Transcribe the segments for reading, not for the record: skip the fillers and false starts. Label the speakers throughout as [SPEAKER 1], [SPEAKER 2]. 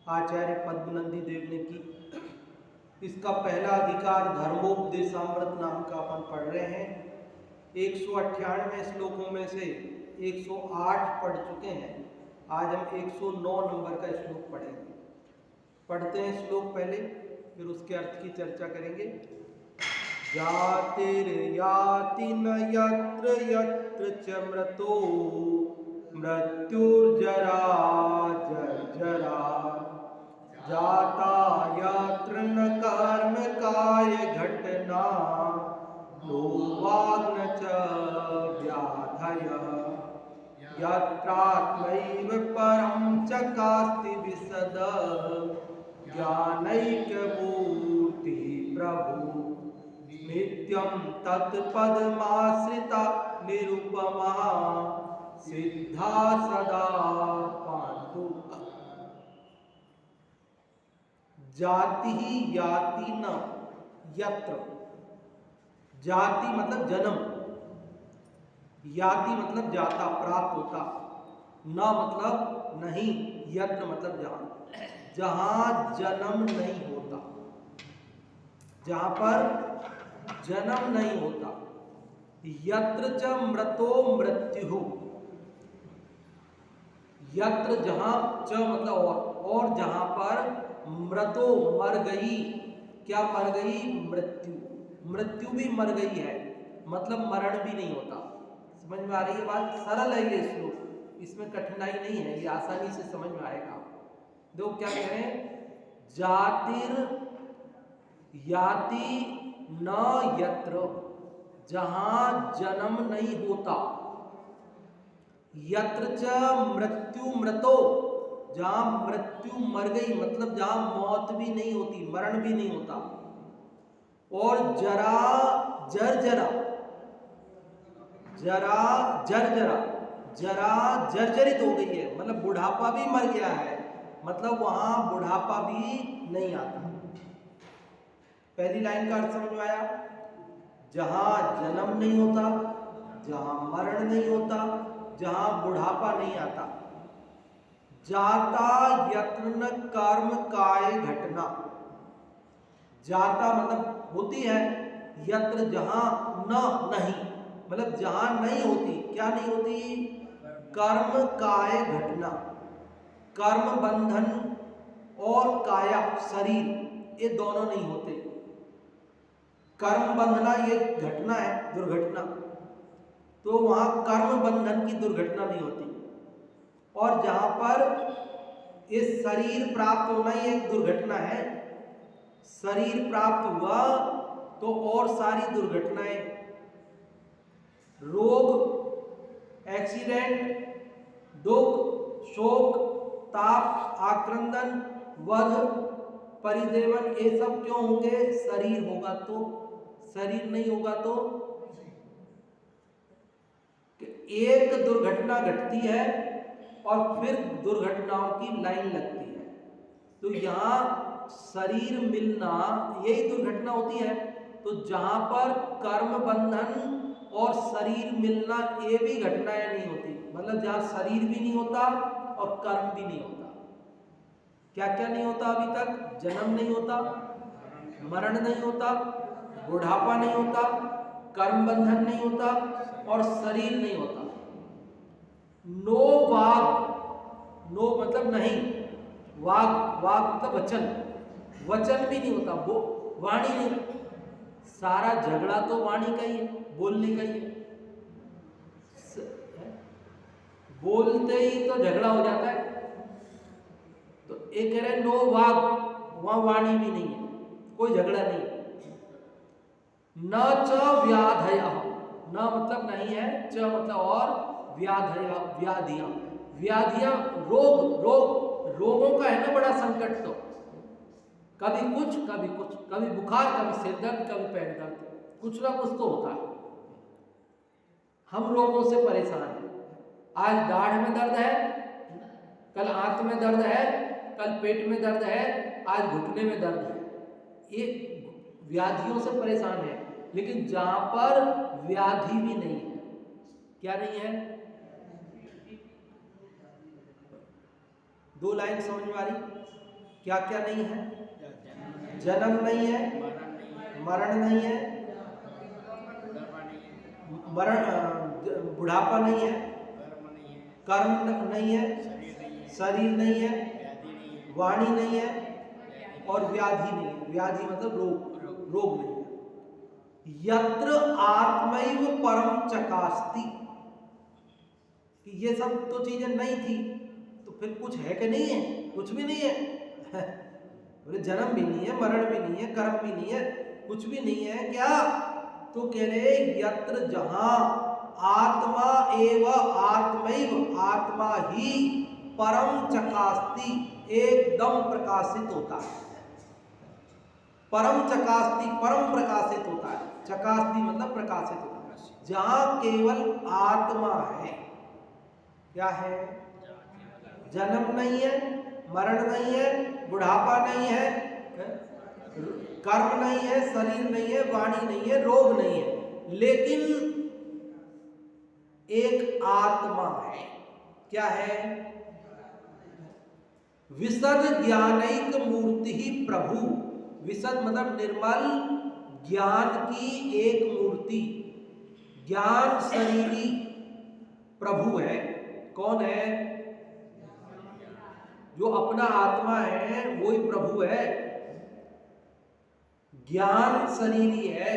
[SPEAKER 1] आचार्य पद्मनंदी देव ने की। इसका पहला अधिकार धर्मोपदेशामृत नाम का अपन पढ़ रहे हैं। 198 श्लोकों में से 108 पढ़ चुके हैं। आज हम 109 नंबर का श्लोक पढ़ेंगे। पढ़ते हैं श्लोक पहले, फिर उसके अर्थ की चर्चा करेंगे। जातिर्याति न यत्र यत्र च मृतो मृत्युर्जरा जर्जरा जाता यत्र न कर्म काय घटना नोवाग्न च व्याधयः यत्रात्मैव परं च कास्ति विशद ज्ञानैकमूर्ति प्रभु नित्यं तत्पदमाश्रिता निरुपमा सिद्धा सदा पान्तु। जाति ही याति न यत्र। जाति मतलब जन्म, याति मतलब जाता प्राप्त होता, न मतलब नहीं, यत्र मतलब जहां, जहां जन्म नहीं होता, जहां पर जन्म नहीं होता। यत्र च मृतो मृत्यु, यत्र जहां, च मतलब और जहां पर मृतो मर गई, क्या मर गई? मृत्यु। मृत्यु भी मर गई है, मतलब मरण भी नहीं होता। समझ में आ रही है बात? सरल है ये श्लोक, इसमें कठिनाई नहीं है, ये आसानी से समझ में आएगा। देखो क्या कह रहे हैं, जातिर याति न यत्र, जहां जन्म नहीं होता, यत्र च मृत्यु मृतो, जहां मृत्यु मर गई, मतलब जहां मौत भी नहीं होती, मरण भी नहीं होता, और जरा जर्जरा, जरा जर्जरा, जरा जर्जरित हो गई है, मतलब बुढ़ापा भी मर गया है, मतलब वहां बुढ़ापा भी नहीं आता। पहली लाइन का अर्थ समझ में आया? जहां जन्म नहीं होता, जहां मरण नहीं होता, जहां बुढ़ापा नहीं आता। जाता यत्र न कर्म काय घटना, जाता मतलब होती है, यत्र जहां, न नहीं मतलब जहां नहीं होती, क्या नहीं होती? कर्म काय घटना, कर्म बंधन और काया शरीर, ये दोनों नहीं होते। कर्म बंधना ये घटना है, दुर्घटना, तो वहां कर्म बंधन की दुर्घटना नहीं होती। और जहां पर ये शरीर प्राप्त होना ही एक दुर्घटना है, शरीर प्राप्त हुआ तो और सारी दुर्घटनाएं, रोग, एक्सीडेंट, दुख, शोक, ताप, आक्रंदन, वध, परिदेवन, ये सब क्यों होंगे? शरीर होगा तो। शरीर नहीं होगा तो एक दुर्घटना घटती है और फिर दुर्घटनाओं की लाइन लगती है। तो यहां शरीर मिलना यही दुर्घटना होती है। तो जहां पर कर्म बंधन और शरीर मिलना, ये भी घटनाएं नहीं होती, मतलब जहां शरीर भी नहीं होता और कर्म भी नहीं होता। क्या क्या नहीं होता अभी तक? जन्म नहीं होता, मरण नहीं होता, बुढ़ापा नहीं होता, कर्म बंधन नहीं होता और शरीर नहीं होता। नो वाग, नो मतलब नहीं, वाग, वाग मतलब वचन, वचन भी नहीं होता, वो वाणी नहीं। सारा झगड़ा तो वाणी का ही है, बोलने का ही है। बोलते ही तो झगड़ा हो जाता है। तो एक कह रहे नो वाग, वहां वाणी भी नहीं है, कोई झगड़ा नहीं है। न च व्याधय, न मतलब नहीं है, च मतलब और, व्याधय व्याधियां, व्याधियां रोग, रोग, रोगों का है ना बड़ा संकट। तो कभी कुछ कभी कुछ, कभी बुखार, कभी सिर दर्द, कभी पेट दर्द, कुछ ना कुछ तो होता है। हम रोगों से परेशान हैं। आज दाढ़ में दर्द है, कल आंत में दर्द है, कल पेट में दर्द है, आज घुटने में दर्द है। ये व्याधियों से परेशान है। लेकिन जहां पर व्याधि भी नहीं है, क्या नहीं है? दो लाइन समझ में आ रही? क्या क्या नहीं है? जन्म नहीं है, मरण नहीं है, बुढ़ापा नहीं है, कर्म नहीं है, शरीर नहीं है, वाणी नहीं है, और व्याधि नहीं है। व्याधि मतलब रोग नहीं है। यत्र आत्मैव परम चकास्ति, कि ये सब तो चीजें नहीं थी, तो फिर कुछ है कि नहीं है? कुछ भी नहीं है। बोले जन्म भी नहीं है, मरण भी नहीं है, कर्म भी नहीं है, कुछ भी नहीं है। क्या? तो कह रहे यत्र, जहां आत्मा एव आत्मैव, आत्मा ही परम चकास्ति, एकदम प्रकाशित होता है। परम चकास्ति, परम प्रकाशित होता है। चकास्ति मतलब प्रकाशित होता है। जहां केवल आत्मा है, क्या है? जन्म नहीं है, मरण नहीं है, बुढ़ापा नहीं है, कर्म नहीं है, शरीर नहीं है, वाणी नहीं है, रोग नहीं है, लेकिन एक आत्मा है। क्या है? विशद ज्ञानैक मूर्ति ही प्रभु। विशद मतलब निर्मल ज्ञान की एक मूर्ति, ज्ञान शरीरी प्रभु है। कौन है? जो अपना आत्मा है वही प्रभु है। ज्ञान शरीरी है,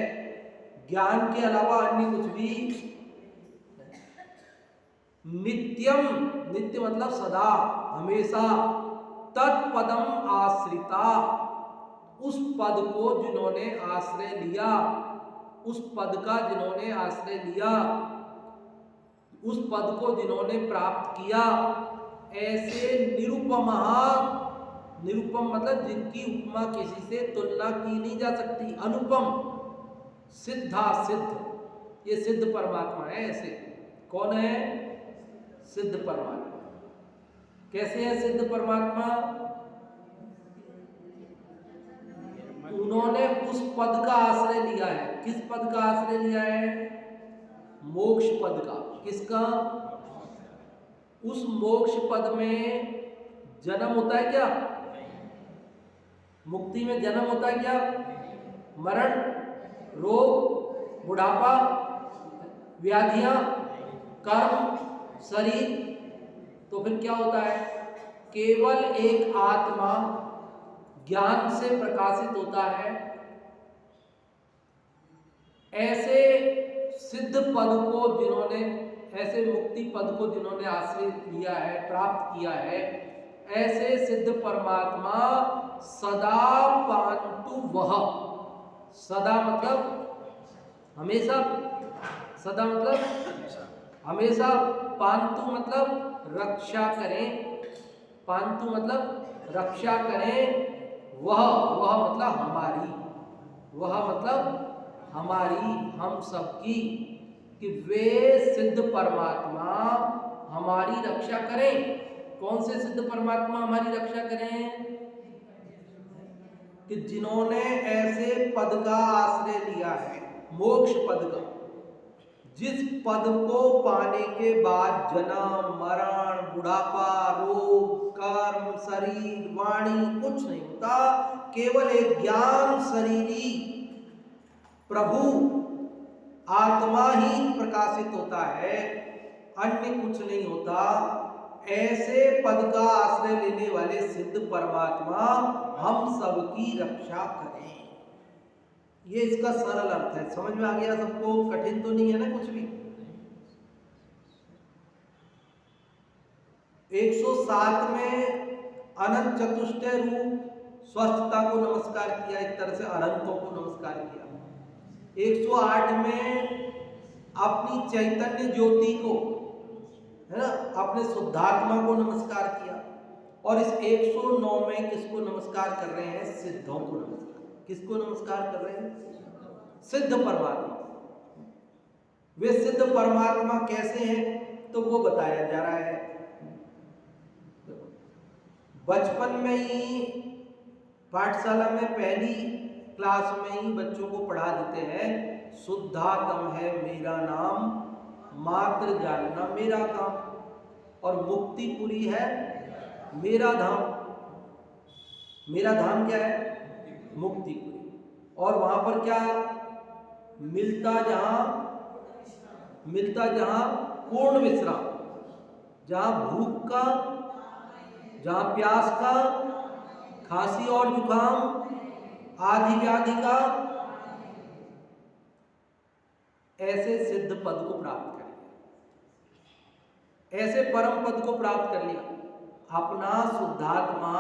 [SPEAKER 1] ज्ञान के अलावा अन्य कुछ भी। नित्यम, नित्य मतलब सदा, हमेशा। तत्पदम आश्रिता, उस पद को जिन्होंने आश्रय लिया, उस पद का जिन्होंने आश्रय लिया, उस पद को जिन्होंने प्राप्त किया, ऐसे निरुपमा, निरुपम मतलब जिनकी उपमा किसी से तुलना की नहीं जा सकती, अनुपम, सिद्धा सिद्ध, ये सिद्ध परमात्मा है। ऐसे कौन है? सिद्ध परमात्मा। कैसे है सिद्ध परमात्मा? उन्होंने उस पद का आश्रय लिया है। किस पद का आश्रय लिया है? मोक्ष पद का। किसका? उस मोक्ष पद में जन्म होता है क्या? मुक्ति में जन्म होता है क्या? मरण, रोग, बुढ़ापा, व्याधियां, कर्म, शरीर। तो फिर क्या होता है? केवल एक आत्मा ज्ञान से प्रकाशित होता है। ऐसे सिद्ध पद को जिन्होंने, ऐसे मुक्ति पद को जिन्होंने आश्रय लिया है, प्राप्त किया है, ऐसे सिद्ध परमात्मा सदा पांतु वह। सदा मतलब हमेशा, सदा मतलब हमेशा, पांतु मतलब रक्षा करें, पांतु मतलब रक्षा करें, वह मतलब हमारी, वह मतलब हमारी, हम सबकी, कि वे सिद्ध परमात्मा हमारी रक्षा करें। कौन से सिद्ध परमात्मा हमारी रक्षा करें? कि जिन्होंने ऐसे पद का आश्रय लिया है, मोक्ष पद का, जिस पद को पाने के बाद जन्म, मरण, बुढ़ापा, रोग, कर्म, शरीर, वाणी कुछ नहीं होता, केवल एक ज्ञान शरीरी प्रभु आत्मा ही प्रकाशित होता है, अन्य कुछ नहीं होता। ऐसे पद का आश्रय लेने वाले सिद्ध परमात्मा हम सबकी रक्षा करें। ये इसका सरल अर्थ है। समझ में आ गया सबको? कठिन तो नहीं है ना कुछ भी। 107 में अनंत चतुष्टय रूप स्वस्थता को नमस्कार किया, एक तरह से अनंतों को नमस्कार किया। 108 में अपनी चैतन्य ज्योति को, है ना, अपने शुद्धात्मा को नमस्कार किया। और इस 109 में किसको नमस्कार कर रहे हैं? सिद्धों को नमस्कार। किसको नमस्कार कर रहे हैं? सिद्ध परमात्मा। वे सिद्ध परमात्मा कैसे हैं तो वो बताया जा रहा है। बचपन में ही पाठशाला में पहली क्लास में ही बच्चों को पढ़ा देते हैं, शुद्धात्म है मेरा नाम, मात्र जानना मेरा काम, और मुक्ति पूरी है मेरा धाम। मेरा धाम क्या है? मुक्तिपुरी। और वहां पर क्या मिलता जहां पूर्ण विश्राम, जहां भूख का, जहां प्यास का, खांसी और जुकाम आदि व्याधि का, ऐसे सिद्ध पद को प्राप्त कर लिया, ऐसे परम पद को प्राप्त कर लिया। अपना शुद्धात्मा,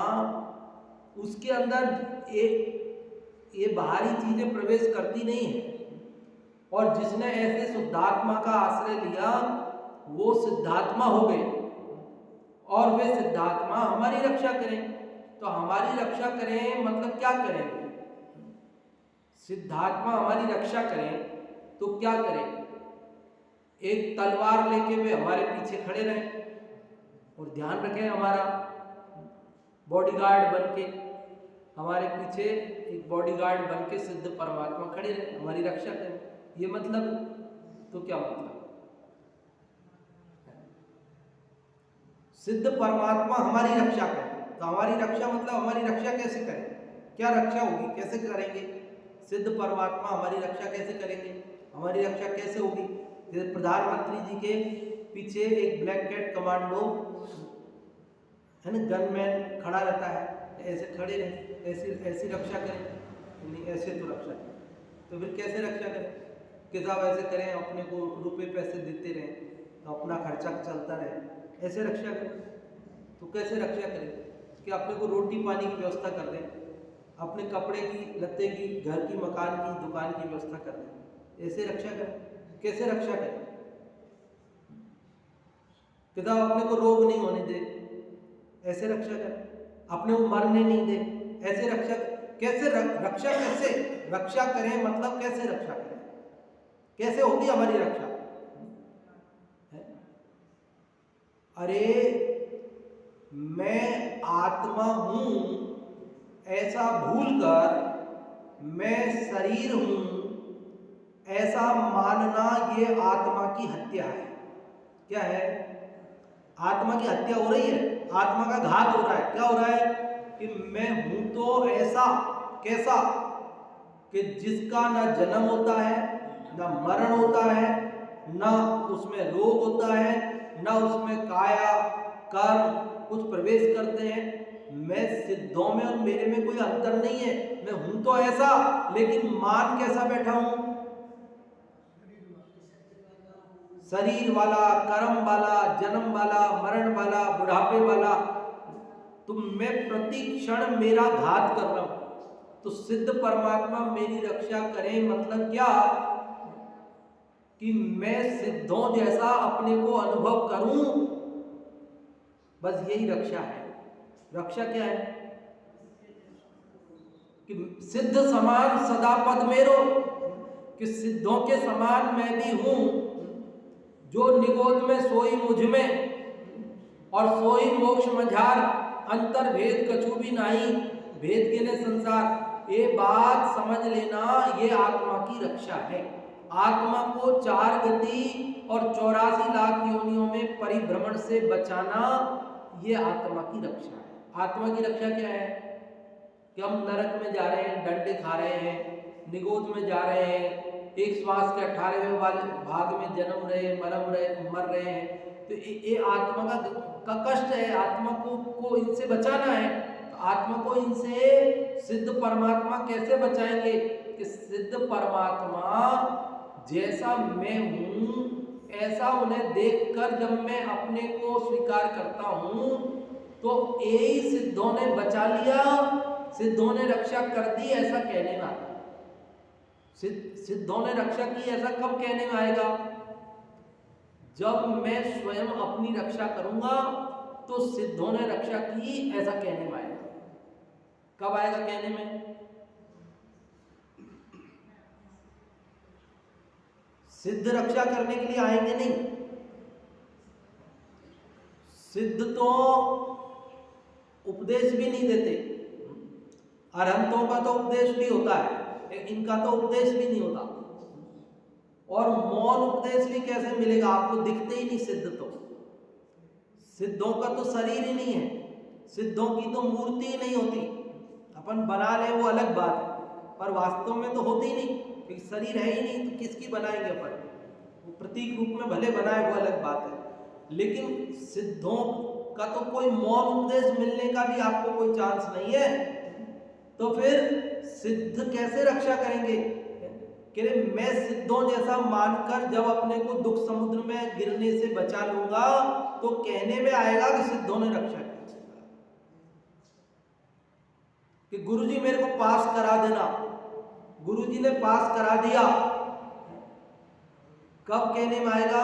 [SPEAKER 1] उसके अंदर ये बाहरी चीजें प्रवेश करती नहीं है। और जिसने ऐसे शुद्धात्मा का आश्रय लिया वो सिद्धात्मा हो गए, और वे सिद्धात्मा हमारी रक्षा करें। तो हमारी रक्षा करें मतलब क्या करेंगे? सिद्धात्मा हमारी रक्षा करें तो क्या करें? एक तलवार लेके वे हमारे पीछे खड़े रहें और ध्यान रखें, हमारा बॉडीगार्ड बन के हमारे पीछे एक बॉडीगार्ड बन के सिद्ध परमात्मा खड़े रहे, हमारी रक्षा करें। ये मतलब तो क्या मतलब? सिद्ध परमात्मा हमारी रक्षा करें, तो हमारी रक्षा मतलब हमारी रक्षा कैसे करें? क्या रक्षा होगी? कैसे करेंगे? सिद्ध परमात्मा हमारी रक्षा कैसे करेंगे? हमारी रक्षा कैसे होगी? जैसे प्रधानमंत्री जी के पीछे एक ब्लैक कैट कमांडो है ना, गनमैन खड़ा रहता है, ऐसे खड़े रहे, ऐसी रक्षा करें? नहीं, ऐसे तो रक्षा करें। तो फिर कैसे रक्षा करें? कि साहब ऐसे करें, अपने को रुपए पैसे देते रहें तो अपना खर्चा चलता रहे, ऐसे रक्षा करें। तो कैसे रक्षा करें? कि अपने को रोटी पानी की व्यवस्था कर दें, अपने कपड़े की, लत्ते की, घर की, मकान की, दुकान की व्यवस्था कर दें, ऐसे रक्षा करें। कैसे रक्षा करें? कि साहब अपने को रोग नहीं होने दे, ऐसे रक्षा करें। अपने को मरने नहीं दे, ऐसे रक्षा। कैसे रक्षा कैसे रक्षा करें? मतलब कैसे रक्षा करें? कैसे होगी हमारी रक्षा? अरे मैं आत्मा हूं ऐसा भूलकर मैं शरीर हूं ऐसा मानना, ये आत्मा की हत्या है। क्या है? आत्मा की हत्या हो रही है, आत्मा का घात हो रहा है। क्या हो रहा है? कि मैं हूं तो ऐसा, कैसा कि जिसका ना जन्म होता है, ना मरण होता है, ना उसमें रोग होता है, ना उसमें काया कर्म कुछ प्रवेश करते हैं। मैं सिद्धों में और मेरे में कोई अंतर नहीं है। मैं हूं तो ऐसा, लेकिन मान कैसा बैठा हूं? शरीर वाला, कर्म वाला, जन्म वाला, मरण वाला, बुढ़ापे वाला। तो मैं प्रति क्षण मेरा घात कर रहा हूं। तो सिद्ध परमात्मा मेरी रक्षा करें मतलब क्या? कि मैं सिद्धों जैसा अपने को अनुभव करूं, बस यही रक्षा है। रक्षा क्या है? कि सिद्ध समान सदा पद मेरो, कि सिद्धों के समान मैं भी हूं। जो निगोद में सोई मुझ में, और सोई मोक्ष मझार, अंतर भेद कछु भी नहीं, भेद के ने संसार। ये बात समझ लेना, ये आत्मा की रक्षा है। आत्मा को 4 गति और 84 लाख योनियों में परिभ्रमण से बचाना, ये आत्मा की रक्षा है। आत्मा की रक्षा क्या है? कि हम नरक में जा रहे हैं, डंडे खा रहे हैं, निगोद में जा रहे हैं, एक श्वास के 18वें वाले भाग में जन्म रहे, मर रहे हैं। तो ये आत्मा का कष्ट है। आत्मा को इनसे बचाना है। तो आत्मा को इनसे सिद्ध परमात्मा कैसे बचाएंगे? कि सिद्ध परमात्मा जैसा मैं हूं ऐसा उन्हें देखकर जब मैं अपने को स्वीकार करता हूं, तो यही सिद्धों ने बचा लिया, सिद्धों ने रक्षा कर दी, ऐसा कहने में आता है। सिद्धों ने रक्षा की ऐसा कब कहने में आएगा? जब मैं स्वयं अपनी रक्षा करूंगा तो सिद्धों ने रक्षा की ऐसा कहने में आएगा। कब आएगा कहने में? सिद्ध रक्षा करने के लिए आएंगे नहीं। सिद्ध तो उपदेश भी नहीं देते। अरहंतों का तो उपदेश भी होता है, इनका तो उपदेश भी नहीं होता। और मौन उपदेश भी कैसे मिलेगा? आपको दिखते ही नहीं सिद्ध। तो सिद्धों का तो शरीर ही नहीं है, सिद्धों की तो मूर्ति ही नहीं होती। अपन बना ले वो अलग बात है, पर वास्तव में तो होती ही नहीं, क्योंकि शरीर है ही नहीं तो किसकी बनाएंगे अपन। वो प्रतीक रूप में भले बनाए वो अलग बात है, लेकिन सिद्धों का तो कोई मौन उपदेश मिलने का भी आपको कोई चांस नहीं है, तो फिर सिद्ध कैसे रक्षा करेंगे। कह रहे मैं सिद्धों जैसा मानकर जब अपने को दुख समुद्र में गिरने से बचा लूंगा तो कहने में आएगा कि सिद्धों ने रक्षा की, कि गुरुजी मेरे को पास करा देना, गुरुजी ने पास करा दिया। कब कहने में आएगा,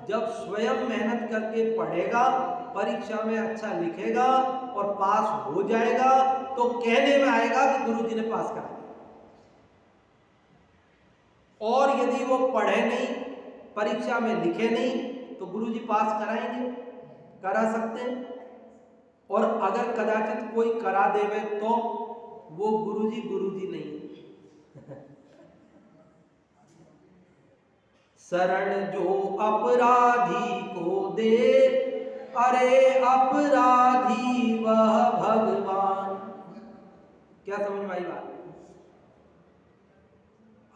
[SPEAKER 1] जब स्वयं मेहनत करके पढ़ेगा, परीक्षा में अच्छा लिखेगा और पास हो जाएगा तो कहने में आएगा कि गुरुजी ने पास करा दिया। और यदि वो पढ़े नहीं, परीक्षा में लिखे नहीं, तो गुरुजी पास कराएंगे, करा सकते हैं। और अगर कदाचित कोई करा देवे तो वो गुरुजी नहीं। शरण जो अपराधी को दे, अरे अपराधी वह भगवान। क्या समझ में आई बात।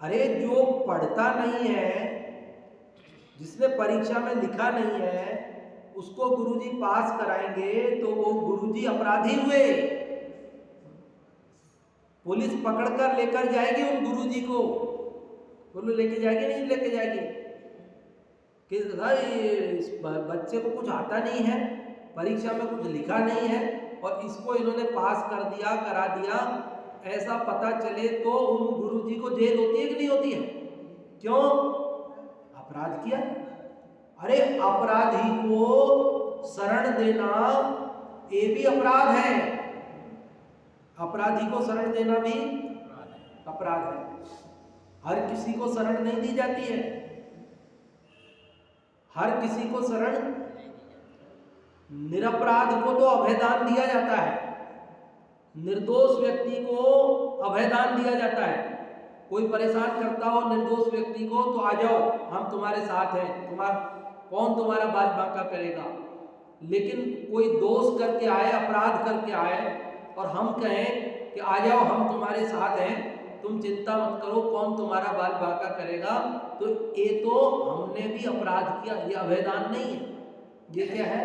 [SPEAKER 1] अरे जो पढ़ता नहीं है, जिसने परीक्षा में लिखा नहीं है, उसको गुरुजी पास कराएंगे तो वो गुरुजी अपराधी हुए। पुलिस पकड़कर लेकर जाएगी उन गुरुजी को, बोलो लेके जाएगी नहीं लेके जाएगी, कि इस बच्चे को कुछ आता नहीं है, परीक्षा में कुछ लिखा नहीं है और इसको इन्होंने पास कर दिया, करा दिया, ऐसा पता चले तो उन गुरुजी को जेल होती है कि नहीं होती है। क्यों? अपराध किया। अरे अपराधी को शरण देना ये भी अपराध है, अपराधी को शरण देना भी अपराध है। हर किसी को शरण नहीं दी जाती है, हर किसी को शरण, निरपराध को तो अभयदान दिया जाता है, निर्दोष व्यक्ति को अभयदान दिया जाता है। कोई परेशान करता हो निर्दोष व्यक्ति को तो आ जाओ, हम तुम्हारे साथ हैं, कौन तुम्हारा बाल बांका करेगा। लेकिन कोई दोष करके आए, अपराध करके आए और हम कहें कि आ जाओ हम तुम्हारे साथ हैं, तुम चिंता मत करो, कौन तुम्हारा बाल बांका करेगा, तो ये तो हमने भी अपराध किया, ये अभयदान नहीं है। ये क्या है?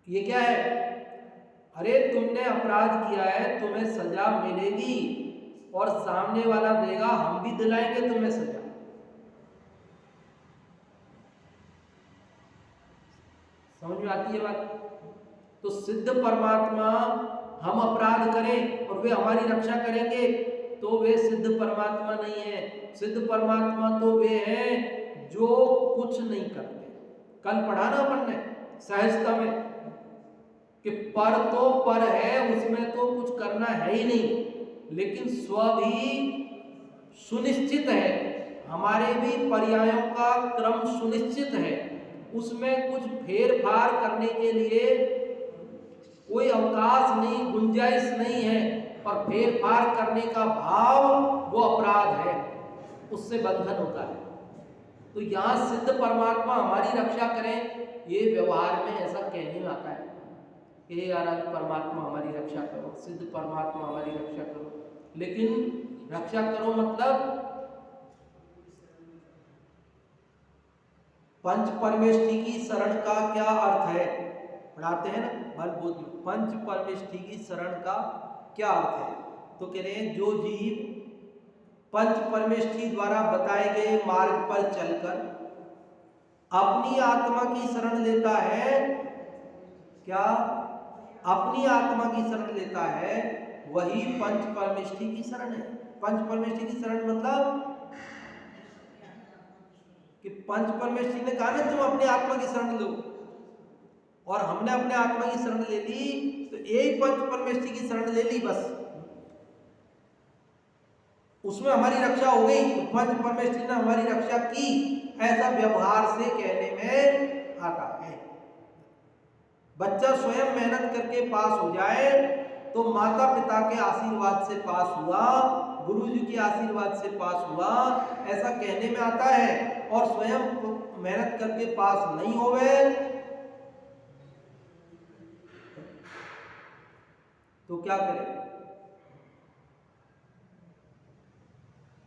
[SPEAKER 1] ये क्या है? अरे तुमने अपराध किया है, तुम्हें सजा मिलेगी और सामने वाला देगा, हम भी दिलाएंगे तुम्हें सजा। समझ में आती है बात? तो सिद्ध परमात्मा हम अपराध करें और वे हमारी रक्षा करेंगे तो वे सिद्ध परमात्मा नहीं है। सिद्ध परमात्मा तो वे हैं जो कुछ नहीं करते। कल पढ़ा ना अपन ने सहजता में कि पर तो पर है, उसमें तो कुछ करना है ही नहीं, लेकिन स्व भी सुनिश्चित है, हमारे भी पर्यायों का क्रम सुनिश्चित है, उसमें कुछ फेर फार करने के लिए कोई अवकाश नहीं, गुंजाइश नहीं है, और फेर फार करने का भाव वो अपराध है, उससे बंधन होता है। तो यहाँ सिद्ध परमात्मा हमारी रक्षा करें, ये व्यवहार में ऐसा कहने में आता है कि यार परमात्मा हमारी रक्षा करो, सिद्ध परमात्मा हमारी रक्षा करो। लेकिन रक्षा करो मतलब पंच परमेष्ठी की शरण का क्या अर्थ है, पढ़ाते हैं ना बलबोध में, पंच परमेष्ठी की शरण का क्या अर्थ है। तो कह रहे हैं जो जीव पंच परमेष्ठी द्वारा बताए गए मार्ग पर चलकर अपनी आत्मा की शरण लेता है, क्या अपनी आत्मा की शरण लेता है, वही पंच परमेष्ठी की शरण है। पंच परमेष्ठी की शरण मतलब कि पंच परमेष्ठी ने कहा ना तुम अपनी आत्मा की शरण लो, और हमने अपने आत्मा की शरण ले ली तो एक पंच परमेष्ठी की शरण ले ली, बस उसमें हमारी रक्षा हो गई। तो पंच परमेष्ठी ने हमारी रक्षा की, ऐसा व्यवहार से कहने में आता है। बच्चा स्वयं मेहनत करके पास हो जाए तो माता पिता के आशीर्वाद से पास हुआ, गुरुजी के आशीर्वाद से पास हुआ, ऐसा कहने में आता है। और स्वयं मेहनत करके पास नहीं होवे तो क्या करें?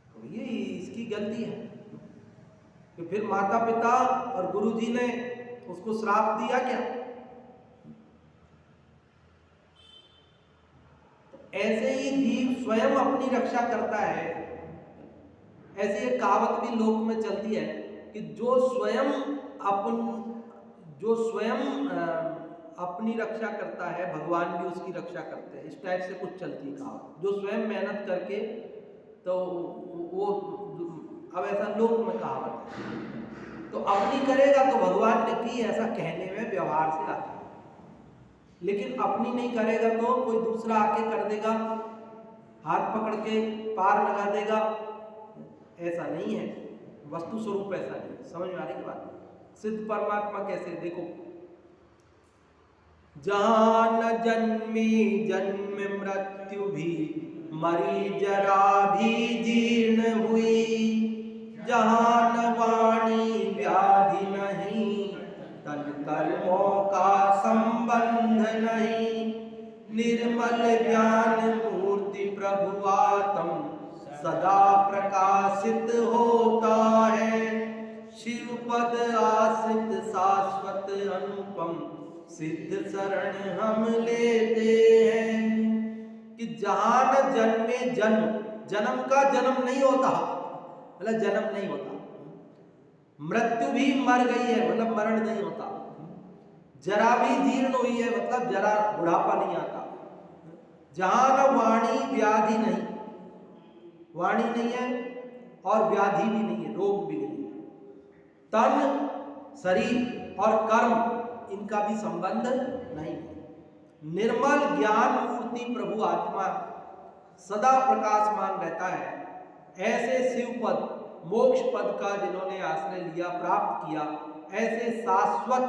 [SPEAKER 1] तो ये इसकी गलती है कि फिर माता पिता और गुरुजी ने उसको श्राप दिया क्या? ऐसे ही जीव स्वयं अपनी रक्षा करता है। ऐसी एक कहावत भी लोक में चलती है कि जो स्वयं अपनी रक्षा करता है, भगवान भी उसकी रक्षा करते हैं। इस टाइप से कुछ चलती है कहावत। जो स्वयं मेहनत करके, तो वो अब ऐसा लोक में कहावत है। तो अपनी करेगा तो भगवान ने की, ऐसा कहने में व्यवहार से आता है। लेकिन अपनी नहीं करेगा तो कोई दूसरा आके कर देगा, हाथ पकड़ के पार लगा देगा, ऐसा नहीं है। वस्तु स्वरूप ऐसा नहीं है। समझ में आ रही की बात? सिद्ध परमात्मा कैसे? देखो, जहां न जन्मी जन्म मृत्यु भी, मरी जरा भी जीर्ण हुई, जहां न वाणी व्याधि नहीं, तन कर्मों का संबंध नहीं, निर्मल ज्ञान मूर्ति प्रभु आत्म सदा प्रकाशित होता है, शिव पद आश्रित शाश्वत अनुपम, सिद्ध शरण हम लेते हैं। कि जहां न जन्मे जन्म, जन्म का जन्म नहीं होता, मतलब जन्म नहीं होता, मृत्यु भी मर गई है, मतलब मरण नहीं होता, जरा भी जीर्ण हुई है, मतलब जरा बुढ़ापा नहीं आता, जहां न वाणी व्याधि नहीं, वाणी नहीं है और व्याधि भी नहीं है, रोग भी नहीं है, तन शरीर और कर्म इनका भी संबंध नहीं है, निर्मल ज्ञान मूर्ति प्रभु आत्मा सदा प्रकाशमान रहता है। ऐसे शिव पद, मोक्ष पद का जिन्होंने आश्रय लिया, प्राप्त किया, ऐसे शाश्वत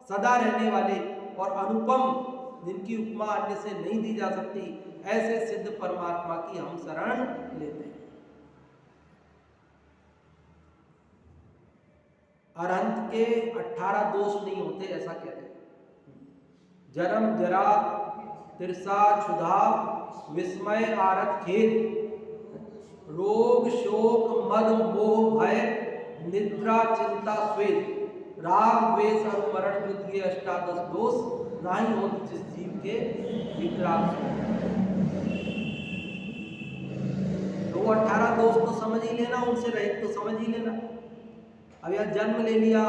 [SPEAKER 1] सदा रहने वाले और अनुपम, जिनकी उपमा अन्य से नहीं दी जा सकती, ऐसे सिद्ध परमात्मा की हम शरण लेते हैं। अरहंत के 18 दोष नहीं होते, ऐसा कहते हैं। जन्म जरा तिरसा क्षुधा विस्मय आरत खेद, रोग शोक मद मोह भय निद्रा चिंता स्वेद, राग द्वेष और मरण युद्ध, ये अष्टादश दोष नहीं होते जिस जीव के विकराल। तो 18 दोष तो समझ ही लेना, उनसे रहित तो समझ ही लेना। अब यह जन्म ले लिया,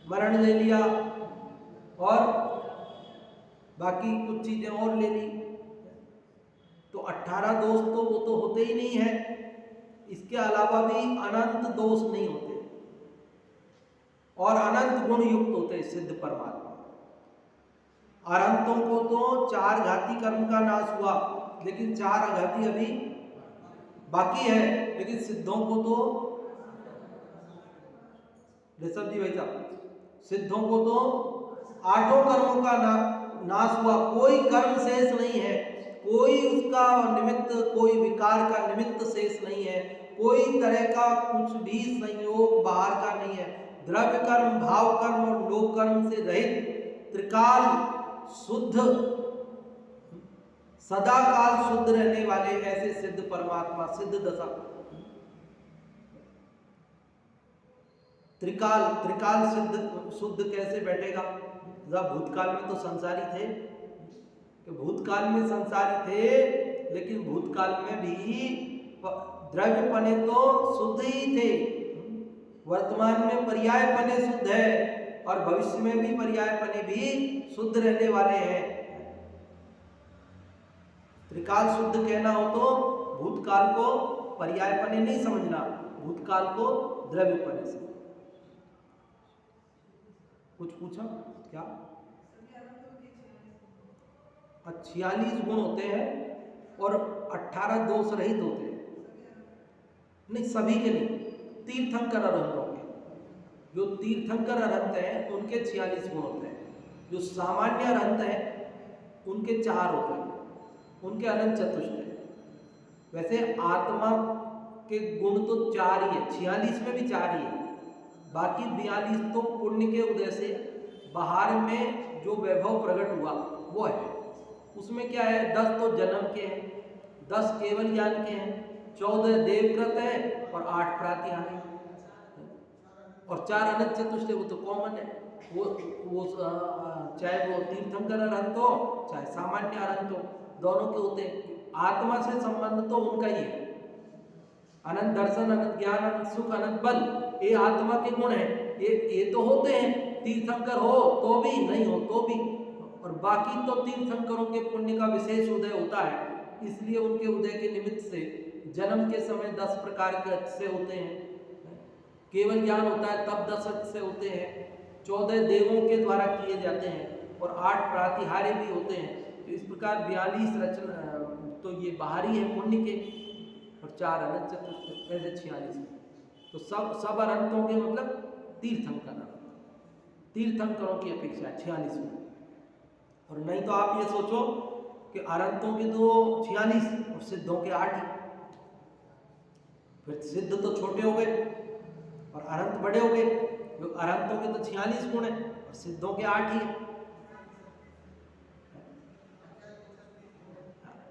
[SPEAKER 1] मरण ले लिया और बाकी कुछ चीजें और ले ली, तो 18 दोष तो वो तो होते ही नहीं है। इसके अलावा भी अनंत दोष नहीं होते और अनंत गुण युक्त होते सिद्ध परमात्मा। अनंतों को तो 4 घाती कर्म का नाश हुआ, लेकिन 4 अघाती अभी बाकी है। लेकिन सिद्धों को तो, ऋषभ जी भाई साहब, सिद्धों को तो 8 कर्मों का नाश हुआ, कोई कर्म शेष नहीं है, कोई उसका निमित्त, कोई विकार का निमित्त शेष नहीं है, कोई तरह का कुछ भी संयोग बाहर का नहीं है। द्रव्य कर्म, भाव कर्म और लोक कर्म से रहित, त्रिकाल शुद्ध, सदा काल शुद्ध रहने वाले ऐसे सिद्ध परमात्मा, सिद्ध दशा। त्रिकाल शुद्ध कैसे बैठेगा? भूतकाल में तो संसारी थे, कि भूतकाल में संसारी थे, लेकिन भूतकाल में भी द्रव्य पने तो शुद्ध ही थे, वर्तमान में पर्याय पने शुद्ध है और भविष्य में भी पर्याय पने भी शुद्ध रहने वाले हैं। त्रिकाल शुद्ध कहना हो तो भूतकाल को पर्याय पने नहीं समझना, भूतकाल को द्रव्य पने से। कुछ पूछा क्या? 46 गुण होते हैं और 18 दोष रहित होते हैं। नहीं, सभी के नहीं, तीर्थंकर अरहंतों के, जो तीर्थंकर अरहंत हैं उनके 46 गुण होते हैं, जो सामान्य अरहंत हैं उनके 4 होते हैं, उनके अनंत चतुष्ट है। वैसे आत्मा के गुण तो 4 ही है, 46 में भी 4 ही है, बाकी 42 तो पुण्य के उदय से बाहर में जो वैभव प्रकट हुआ वो है। उसमें क्या है, 10 तो जन्म के हैं, 10 केवल ज्ञान के हैं, 14 देवव्रत हैं और 8 प्रातिहारिक, और 4 अनंत चतुष्टय वो तो कॉमन है। वो चाहे वो तीर्थंकर अरहंत हो चाहे सामान्य अरहंत हो, दोनों के होते हैं। आत्मा से संबंध तो उनका ही है। अनंत दर्शन, अनंत ज्ञान, अनंत सुख, अनंत बल, ये आत्मा के गुण हैं। ये तो होते हैं, तीर्थंकर हो तो भी, नहीं हो तो भी। और बाकी तो तीर्थंकरों के पुण्य का विशेष उदय होता है, इसलिए उनके उदय के निमित्त से जन्म के समय 10 प्रकार के अच्छे होते हैं, केवल ज्ञान होता है तब 10 अच्छे होते हैं, 14 देवों के द्वारा किए जाते हैं और 8 प्रातिहार्य भी होते हैं। तो इस प्रकार 42 रचना तो ये बाहरी है पुण्य के, और 4 अनंत चतुष्टय, ऐसे 46। तो सब अनंतों के मतलब तीर्थंकर, तीर्थंकरों की अपेक्षा 46 में। और नहीं तो आप ये सोचो कि अनंतों के तो 46 और सिद्धों के 8 ही, फिर सिद्ध तो छोटे हो गए और अनंत बड़े हो गए। अनंतों के तो 46 गुण है और सिद्धों के 8 ही है।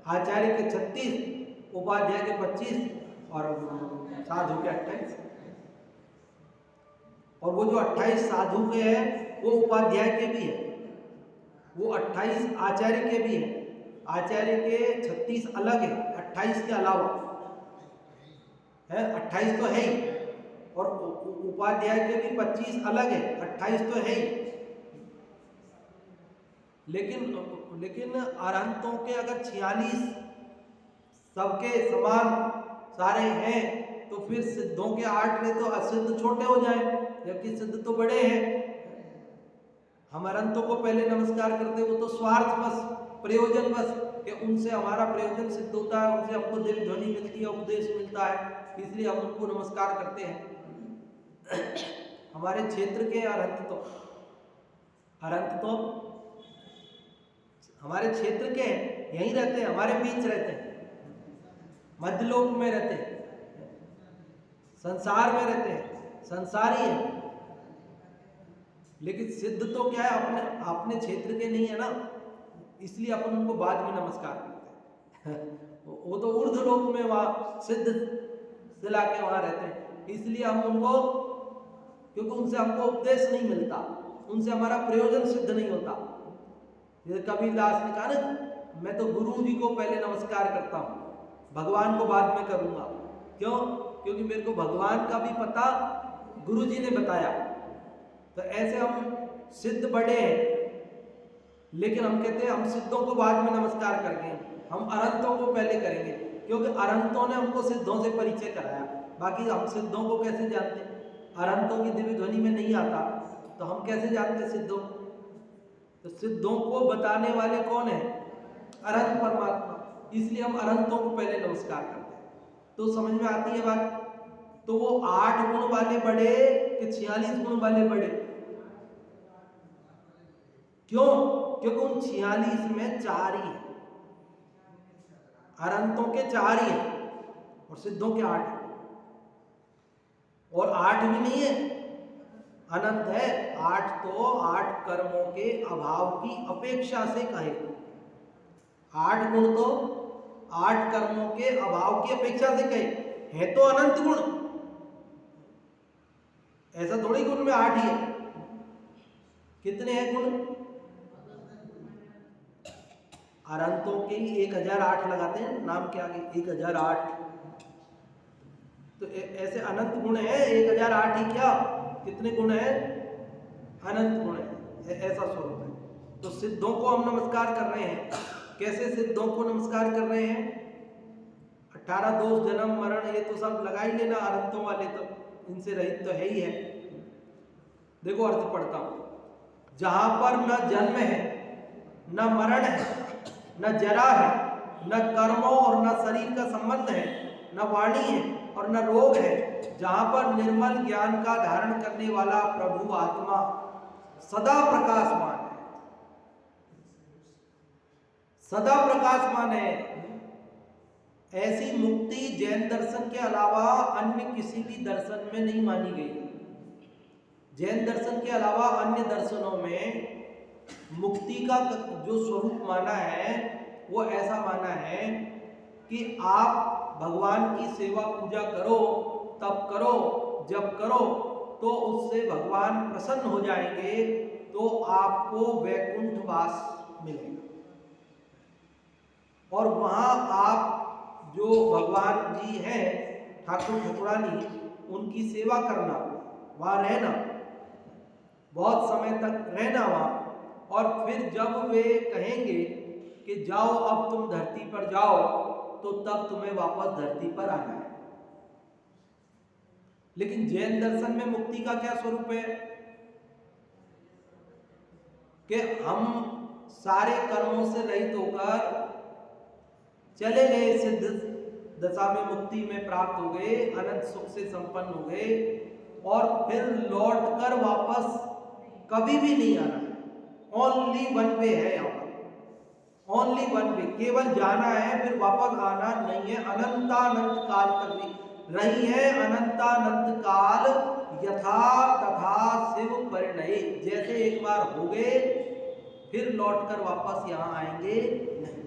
[SPEAKER 1] आचार्य के 36, उपाध्याय के 25 और साधु के 28। और वो जो 28 साधु के हैं वो उपाध्याय के भी है, वो 28 आचार्य के भी है। आचार्य के 36 अलग है 28 के अलावा है, 28 तो है ही, और उपाध्याय के भी 25 अलग है, 28 तो है ही। लेकिन अरहंतों के अगर 46 सबके समान सारे हैं, तो फिर सिद्धों के 8 में तो असिद्ध छोटे हो जाए, जबकि सिद्ध तो बड़े हैं। हम अरहंतों को पहले नमस्कार करते, वो तो स्वार्थ बस, प्रयोजन बस, कि उनसे हमारा प्रयोजन सिद्ध होता है, उनसे हमको दिव्य ध्वनि मिलती है, उपदेश मिलता है, इसलिए हम उनको नमस्कार करते हैं। हमारे क्षेत्र के अरहंत तो हमारे क्षेत्र के हैं, यहीं रहते हैं, हमारे बीच रहते हैं, मध्यलोक में रहते हैं, संसार में रहते हैं, संसारी है। लेकिन सिद्ध तो क्या है, अपने क्षेत्र के नहीं है ना, इसलिए अपन उनको बाद में नमस्कार करते हैं। वो तो ऊर्ध्व लोक में वहाँ सिद्ध सिला के वहाँ रहते हैं, इसलिए हम उनको, क्योंकि उनसे हमको उपदेश नहीं मिलता, उनसे हमारा प्रयोजन सिद्ध नहीं होता। जैसे कबीरदास ने कहा ना, मैं तो गुरु जी को पहले नमस्कार करता हूँ, भगवान को बाद में करूँगा। क्यों? क्योंकि मेरे को भगवान का भी पता गुरु जी ने बताया। तो ऐसे हम सिद्ध बड़े हैं, लेकिन हम कहते हैं हम सिद्धों को बाद में नमस्कार करेंगे, हम अरहंतों को पहले करेंगे, क्योंकि अरहंतों ने हमको सिद्धों से परिचय कराया। बाकी हम सिद्धों को कैसे जानते? अरहंतों की दिव्य ध्वनि में नहीं आता, तो हम कैसे जानते सिद्धों? तो सिद्धों को बताने वाले कौन है? अरहंत परमात्मा, इसलिए हम अरहंतों को पहले नमस्कार करते हैं। तो समझ में आती है बात? तो वो 8 गुण वाले बड़े कि 46 गुण वाले बड़े? क्यों? क्योंकि उन 46 में 4 ही है, अरहंतों के 4 ही है और सिद्धों के 8 है। और 8 भी नहीं है, अनंत है। 8 तो 8 कर्मों के अभाव की अपेक्षा से कहे, 8 गुण तो 8 कर्मों के अभाव की अपेक्षा से कहे, है तो अनंत गुण, ऐसा थोड़ी गुण में 8 ही है। कितने हैं गुण? अरहंतों के ही 1008 लगाते हैं नाम के आगे, 1008। तो ऐसे अनंत गुण है, 1008 ही क्या, कितने गुण है? अनंत गुण है, ऐसा स्वरूप है। तो सिद्धों को हम नमस्कार कर रहे हैं। कैसे सिद्धों को नमस्कार कर रहे हैं? 18 दोष, जन्म मरण, ये तो सब लगा ही लेना, अरहंतों वाले तो इनसे रहित तो है ही है। देखो अर्थ पढ़ता हूं, जहां पर न जन्म है, न मरण है, न जरा है, न कर्मों और न शरीर का संबंध है, न वाणी है और न रोग है, जहां पर निर्मल ज्ञान का धारण करने वाला प्रभु आत्मा सदा प्रकाशमान है, सदा प्रकाशमान है। ऐसी मुक्ति जैन दर्शन के अलावा अन्य किसी भी दर्शन में नहीं मानी गई। जैन दर्शन के अलावा अन्य दर्शनों में मुक्ति का जो स्वरूप माना है वो ऐसा माना है कि आप भगवान की सेवा पूजा करो, तब करो, जब करो तो उससे भगवान प्रसन्न हो जाएंगे, तो आपको वैकुंठ वास मिलेगा। और वहां आप जो भगवान जी हैं ठाकुर ठाकुरानी, उनकी सेवा करना, वहां रहना, बहुत समय तक रहना वहां, और फिर जब वे कहेंगे कि जाओ अब तुम धरती पर जाओ, तो तब तुम्हें वापस धरती पर आना है। लेकिन जैन दर्शन में मुक्ति का क्या स्वरूप है कि हम सारे कर्मों से रहित होकर चले गए, सिद्ध दशा में मुक्ति में प्राप्त हो गए, अनंत सुख से संपन्न हो गए, और फिर लौटकर वापस कभी भी नहीं आना है। ओनली वन वे है यहाँ पर, ओनली वन वे, केवल जाना है, फिर वापस आना नहीं है। अनंतानंत काल तक भी रही है, अनंतानंत काल यथा तथा शिव परिणय, जैसे एक बार हो गए फिर लौटकर वापस यहाँ आएंगे नहीं।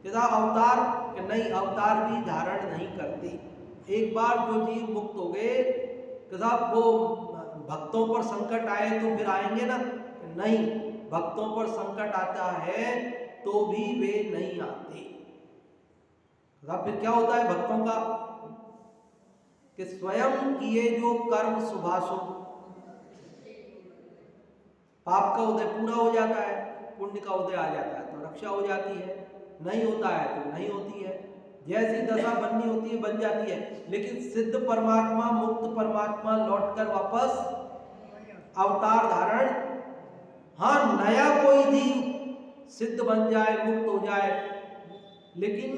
[SPEAKER 1] जैसा अवतार कि नहीं, अवतार भी धारण नहीं करते। एक बार जो जीव मुक्त हो गए, वो भक्तों पर संकट आए तो फिर आएंगे ना, नहीं, भक्तों पर संकट आता है तो भी वे नहीं आते। फिर क्या होता है भक्तों का कि स्वयं किए जो कर्म शुभाशुभ, पाप का उदय पूरा हो जाता है, पुण्य का उदय आ जाता है तो रक्षा हो जाती है, नहीं होता है तो नहीं होती है। जैसी दशा बननी होती है बन जाती है। लेकिन सिद्ध परमात्मा, मुक्त परमात्मा लौटकर वापस अवतार धारण, हाँ नया कोई जीव सिद्ध बन जाए, मुक्त हो जाए, लेकिन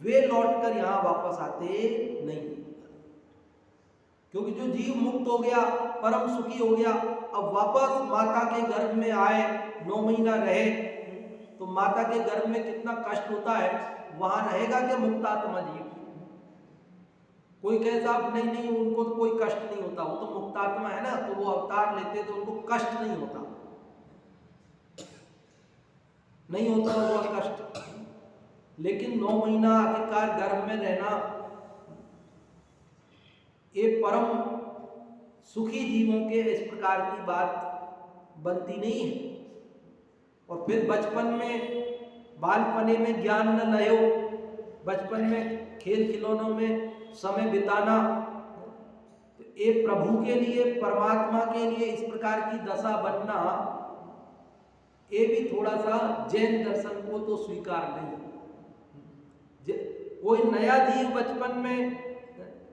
[SPEAKER 1] वे लौटकर यहां वापस आते नहीं। क्योंकि जो जीव मुक्त हो गया, परम सुखी हो गया, अब वापस माता के गर्भ में आए, 9 महीना रहे, तो माता के गर्भ में कितना कष्ट होता है, वहां रहेगा क्या मुक्तात्मा जीव? कोई कहे साहब नहीं नहीं उनको तो कोई कष्ट नहीं होता, वो तो मुक्तात्मा है ना, तो वो अवतार लेते तो उनको कष्ट नहीं होता, नहीं होता वो कष्ट। लेकिन 9 महीना आखिरकार गर्भ में रहना, ये परम सुखी जीवों के इस प्रकार की बात बनती नहीं है। और फिर बचपन में, बालपने में ज्ञान न लयो, बचपन में खेल खिलौनों में समय बिताना, तो ये प्रभु के लिए, परमात्मा के लिए इस प्रकार की दशा बनना, ये भी थोड़ा सा जैन दर्शन को तो स्वीकार नहीं। कोई नया जीव बचपन में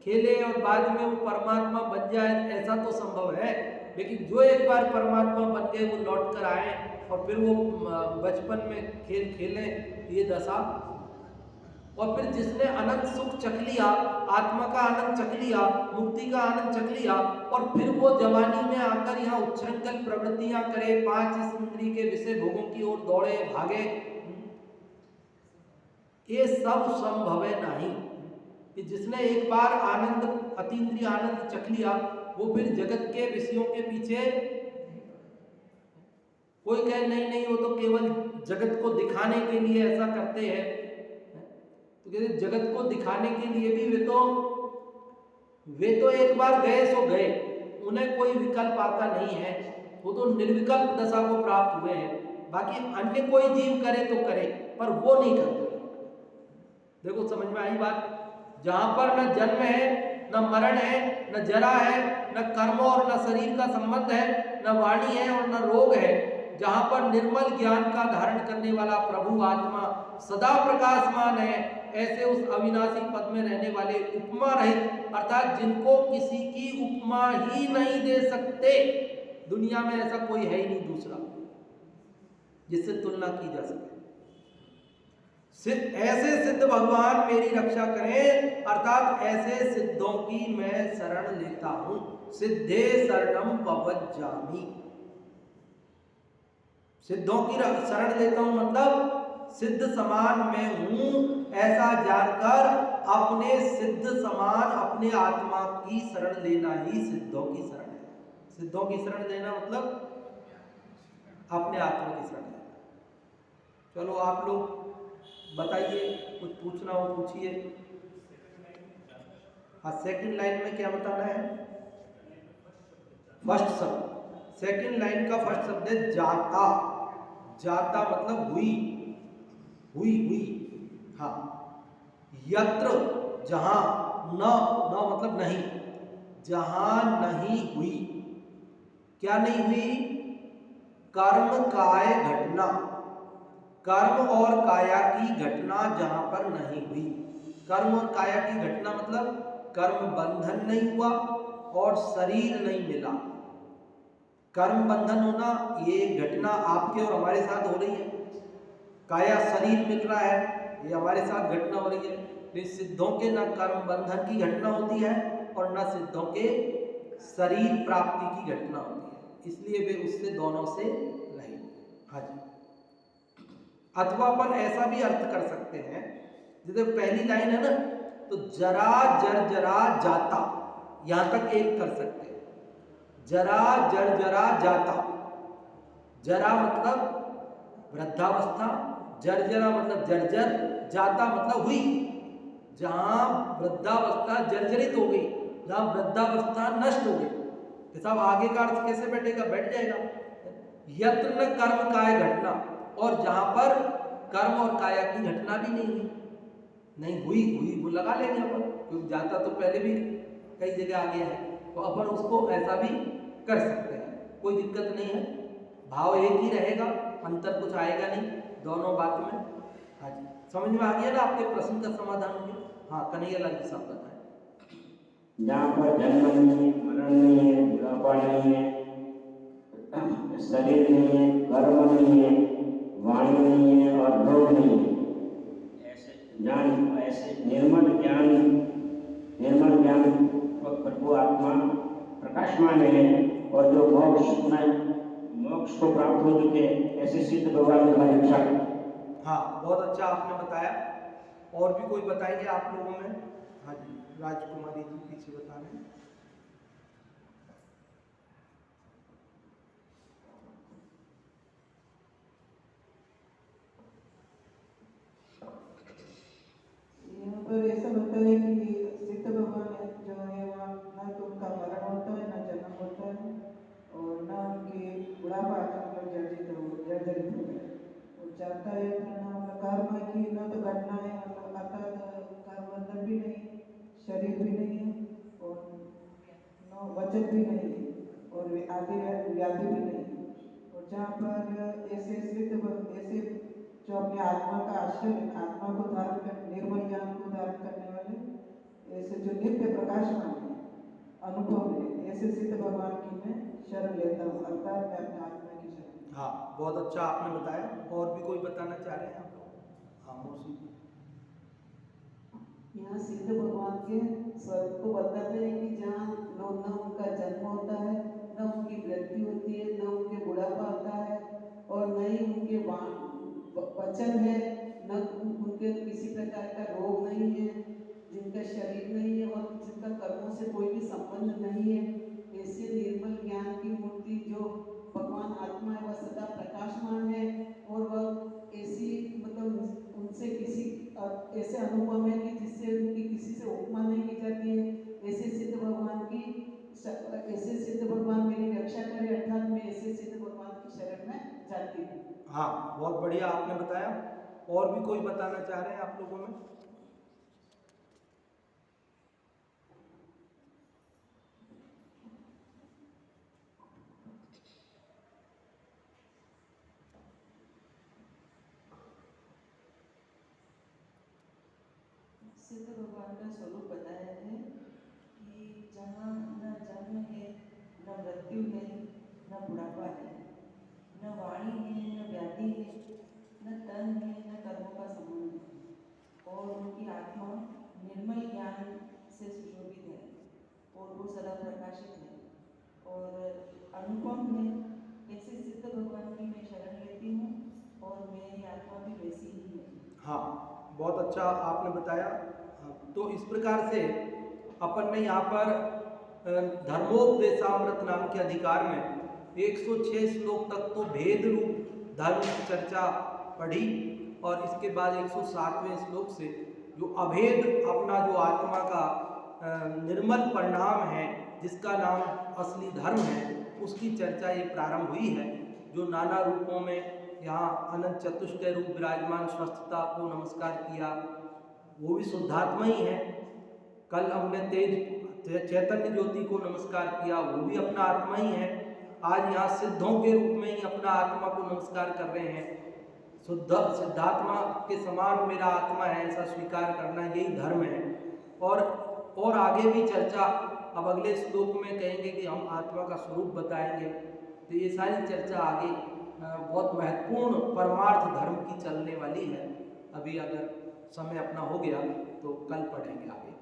[SPEAKER 1] खेले और बाद में वो परमात्मा बन जाए, ऐसा तो संभव है, लेकिन जो एक बार परमात्मा बन गए वो लौट कर आए और फिर वो बचपन में खेल खेले, ये दशा। और फिर जिसने अनंत सुख चख लिया, आत्मा का आनंद चख लिया, मुक्ति का आनंद चख लिया, और फिर वो जवानी में आकर यहाँ उच्छृंखल प्रवृत्तियां करे, 5 इंद्रिय के विषय भोगों की ओर दौड़े भागे, ये सब संभव है नहीं। कि जिसने एक बार आनंद, अतीन्द्रिय आनंद चख लिया, वो फिर जगत के विषयों के पीछे, कोई कहे नहीं नहीं वो तो केवल जगत को दिखाने के लिए ऐसा करते हैं, तो कहते जगत को दिखाने के लिए भी वे तो एक बार गए सो गए, उन्हें कोई विकल्प आता नहीं है, वो तो निर्विकल्प दशा को प्राप्त हुए हैं। बाकी अन्य कोई जीव करे तो करे, पर वो नहीं करते। देखो समझ में आई बात? जहां पर न जन्म है, न मरण है, न जरा है, न कर्म और न शरीर का संबंध है, न वाणी है और न रोग है, जहां पर निर्मल ज्ञान का धारण करने वाला प्रभु आत्मा सदा प्रकाशमान है, ऐसे उस अविनाशी पद में रहने वाले उपमा रहित, अर्थात जिनको किसी की उपमा ही नहीं दे सकते, दुनिया में ऐसा कोई है ही नहीं दूसरा जिससे तुलना की जा सके, ऐसे सिद्ध भगवान मेरी रक्षा करें, अर्थात ऐसे सिद्धों की मैं शरण लेता हूं। सिद्धे शरणम पवज्जामि, सिद्धों की शरण लेता हूं मतलब सिद्ध समान मैं हूं, ऐसा जानकर अपने सिद्ध समान अपने आत्मा की शरण लेना ही सिद्धों की शरण है। सिद्धों की शरण लेना मतलब अपने आत्मा की शरण लेना। चलो आप लोग बताइए, कुछ पूछना हो पूछिए। हाँ, सेकंड लाइन में क्या बताना है? फर्स्ट शब्द, सेकंड लाइन का फर्स्ट शब्द है जाता। जाता मतलब हुई, हुई हुई। हाँ, यत्र जहां, न न मतलब नहीं, जहां नहीं हुई। क्या नहीं हुई? कर्म काय घटना, कर्म और काया की घटना जहां पर नहीं हुई। कर्म और काया की घटना मतलब कर्म बंधन नहीं हुआ और शरीर नहीं मिला। कर्म बंधन होना ये घटना आपके और हमारे साथ हो रही है, काया शरीर मिल रहा है, ये हमारे साथ घटना हो रही है। लेकिन सिद्धों के न कर्म बंधन की घटना होती है और न सिद्धों के शरीर प्राप्ति की घटना होती है, इसलिए वे उससे दोनों से रहित। हाँ जी। अथवा अपन ऐसा भी अर्थ कर सकते हैं, जैसे पहली लाइन है ना, तो जरा जर्जरा जाता, यहां तक एक कर सकते हैं। जरा जर्जरा जाता, जरा मतलब वृद्धावस्था, जर्जरा मतलब जर्जर, जाता मतलब हुई। जहां वृद्धावस्था जर्जरित हो गई, जहां वृद्धावस्था नष्ट हो गई, तो साहब आगे का अर्थ कैसे बैठेगा? बैठ जाएगा। यत्र न कर्म काय घटना, और जहां पर कर्म और काया की घटना भी नहीं हुई, नहीं हुई, हुई वो लगा लेंगे अपन, क्योंकि जाता तो पहले भी कई जगह आ गया है, तो अपन उसको ऐसा भी कर सकते हैं, कोई दिक्कत नहीं है। भाव एक ही रहेगा, अंतर कुछ आएगा नहीं दोनों बात में। हाँ जी, समझ में आ गया ना? आपके प्रश्न का समाधान हो गया। हाँ, कन्हैया लाल जी साहब बताएं।
[SPEAKER 2] जहाँ पर जन्म नहीं है, मरण नहीं है, बुढ़ापा नहीं है, शरीर नहीं है, कर्म नहीं है, वाणी नहीं है और भोग नहीं है, ऐसे ज्ञान, ऐसे निर्मल ज्ञान प्रभु आत्मा प्रकाशमान है, और जो मोक्ष को प्राप्त हो चुके ऐसे सिद्ध भगवान का रक्षा।
[SPEAKER 1] हाँ, बहुत अच्छा आपने बताया। और भी कोई बताएंगे आप लोगों में? हाँ जी, राजकुमारी जी पीछे बता रहे हैं।
[SPEAKER 3] यहाँ पर ऐसा होता है कि सिद्ध भगवान जो है वहाँ न तो उनका मरण होता है, न जन्म होता है, और न उनकी बुढ़ापा मतलब जर्जरित हो गया। वो चाहता है न कर्म की न तो घटना है, मतलब अर्थात कर्म बंधन भी नहीं, शरीर भी नहीं है, और न वचन भी नहीं है, और आगे व्याधि भी नहीं है। और जहाँ पर ऐसे ऐसे जो अपने आत्मा का आश्रय, आत्मा को धारण कर, निर्मल ज्ञान को धारण करने वाले, ऐसे जो नित्य प्रकाशमान है, अनुभव है, ऐसे सिद्ध भगवान की मैं शरण लेता हूँ, अर्थात मैं अपने आत्मा की शरण।
[SPEAKER 1] हाँ, बहुत अच्छा आपने बताया। और भी कोई बताना चाह रहे हैं आप लोग? हाँ, मौसी।
[SPEAKER 4] यहाँ सिद्ध भगवान के स्वर्ग को बताते हैं कि जहाँ न उनका जन्म होता है, न उनकी मृत्यु होती है, न उनके बुढ़ापा होता है, और न ही उनके वचन है, न उनके किसी प्रकार का रोग नहीं है, जिनका शरीर नहीं है और जिनका कर्मों से कोई भी संबंध नहीं है। ऐसे निर्मल ज्ञान की मूर्ति जो भगवान आत्मा है, वह सदा प्रकाशमान है, और वह ऐसी मतलब उनसे किसी ऐसे अनुभव है कि जिससे उनकी किसी से उपमा नहीं की जाती है। ऐसे सिद्ध भगवान मेरी रक्षा करे, अर्थात मैं ऐसे सिद्ध भगवान की शरण में जाती हूँ।
[SPEAKER 1] हाँ, बहुत बढ़िया आपने बताया। और भी कोई बताना चाह रहे हैं आप लोगों में?
[SPEAKER 4] सिद्ध भगवान का स्वरूप बताया है कि जहाँ न जन्म है, न मृत्यु है, न बुढ़ापा है, न वाणी है, न व्याधि है, न तन है, न कर्मों का संबंध है, और उनकी आत्मा निर्मल ज्ञान से सुशोभित है, और वो सदा प्रकाशित है और अनुपम है। ऐसे सिद्ध भगवान की मैं शरण लेती हूँ, और मेरी आत्मा भी वैसी ही है।
[SPEAKER 1] हाँ, बहुत अच्छा आपने बताया। तो इस प्रकार से अपन ने यहाँ पर धर्मोपदेशामृत नाम के अधिकार में 106 श्लोक तक तो भेद रूप धर्म की चर्चा पढ़ी और इसके बाद 107वें श्लोक से जो अभेद अपना जो आत्मा का निर्मल परिणाम है, जिसका नाम असली धर्म है, उसकी चर्चा ये प्रारंभ हुई है। जो नाना रूपों में यहाँ अनंत चतुष्टय रूप विराजमान स्वस्थता को नमस्कार किया, वो भी शुद्धात्मा ही है। कल हमने तेज चैतन्य ज्योति को नमस्कार किया, वो भी अपना आत्मा ही है। आज यहाँ सिद्धों के रूप में ही अपना आत्मा को नमस्कार कर रहे हैं। सिद्धात्मा के समान मेरा आत्मा है, ऐसा स्वीकार करना यही धर्म है। और आगे भी चर्चा अब अगले श्लोक में कहेंगे कि हम आत्मा का स्वरूप बताएंगे। तो ये सारी चर्चा आगे बहुत महत्वपूर्ण परमार्थ धर्म की चलने वाली है। अभी अगर समय अपना हो गया तो कल पढ़ेंगे आगे।